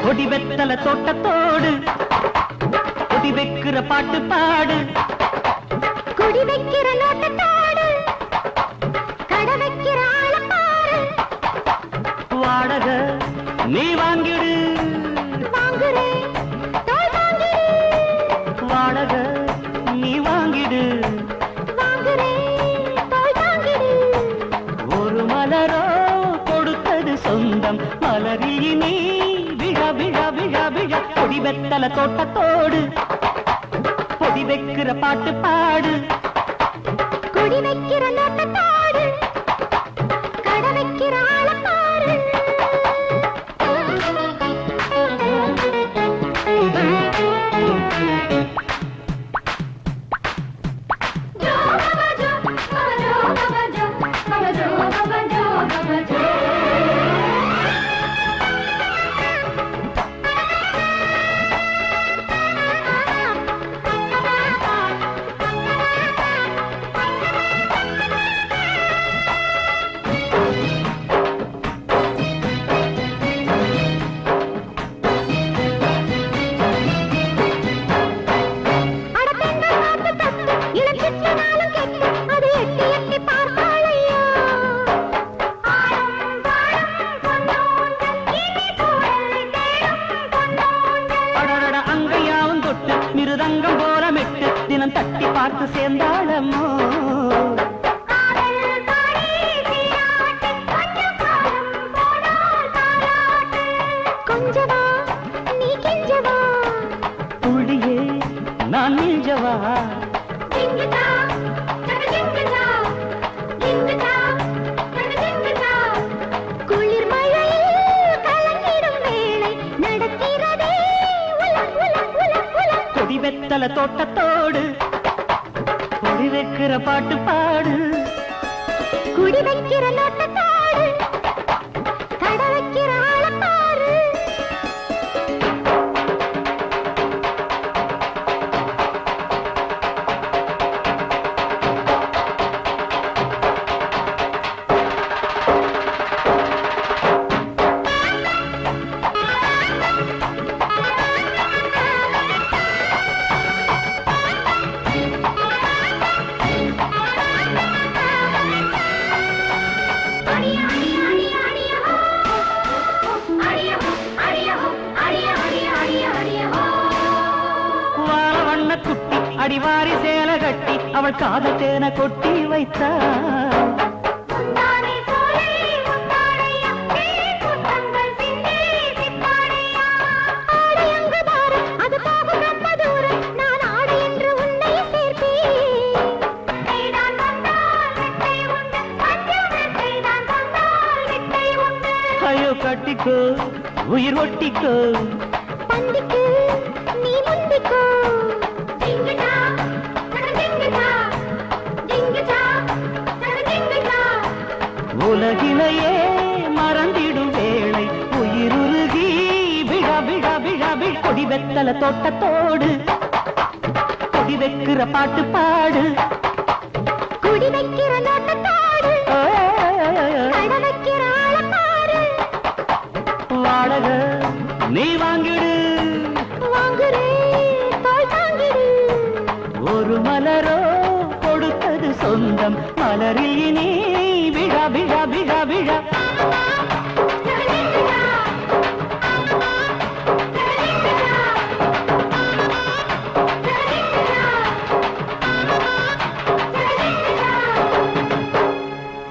கொடி வெத்தல தோட்டத்தோடு கொடி வைக்கிற பாட்டு பாடு கொடி வைக்கிற நோட்டத்தோடு கடை வைக்கிற ஆள பாரு வாடக நீ வாங்கிடு வாங்குறேன் தோள் வாங்கிடு வாடக நீ வாங்கிடு வாங்குறேன் தோள் வாங்கிடு ஒரு மலரோ கொடுத்தது சொந்தம் மலரில் நீ விழ விழ விழ விழ கொடி வெத்தல தோட்டத்தோடு கொடி வைக்கிற பாட்டு பாடு கொடி வைக்கிற நோட்டத்தோடு கடை வைக்கிற ஆள பாரு மிருதங்கம் போலமிட்டு தினம் தட்டி பார்த்து சேர்ந்தாளமோ கொஞ்சவா நீ கெஞ்சவா புள்ளியே நான் நீஞ்சவா குளிர் மழையில் கலங்கிடும் வேளை நடக்கிறதே கொடி வெத்தல தோட்டத்தோடு கொடி வைக்கிற பாட்டு பாடு குடி வைக்கிற நோட்டத்தோடு கடை வைக்கிற ஆள பாரு குட்டி அடிவாரி சேல கட்டி அவள் காதல் தேன கொட்டி வைத்தாள் ஐயோ கட்டிக்கோ உயிர் ஒட்டிக்கோ பந்திக்கு நீ முந்திக்கோ உலகிலேயே மறந்திடும் வேளை உயிருருகி விழ விழ விழ விழ கொடி வெத்தல தோட்டத்தோடு கொடி வைக்கிற பாட்டு பாடு குடி வைக்கிற நோட்டத்தோடு கடை வைக்கிற ஆள பாரு வாடக நீ வாங்கிடு வாங்குறேன் தோள் தாங்கிடு ஒரு மலரோ கொடுத்தது சொந்தம் மலரில் நீ விழ விழ விழ விழ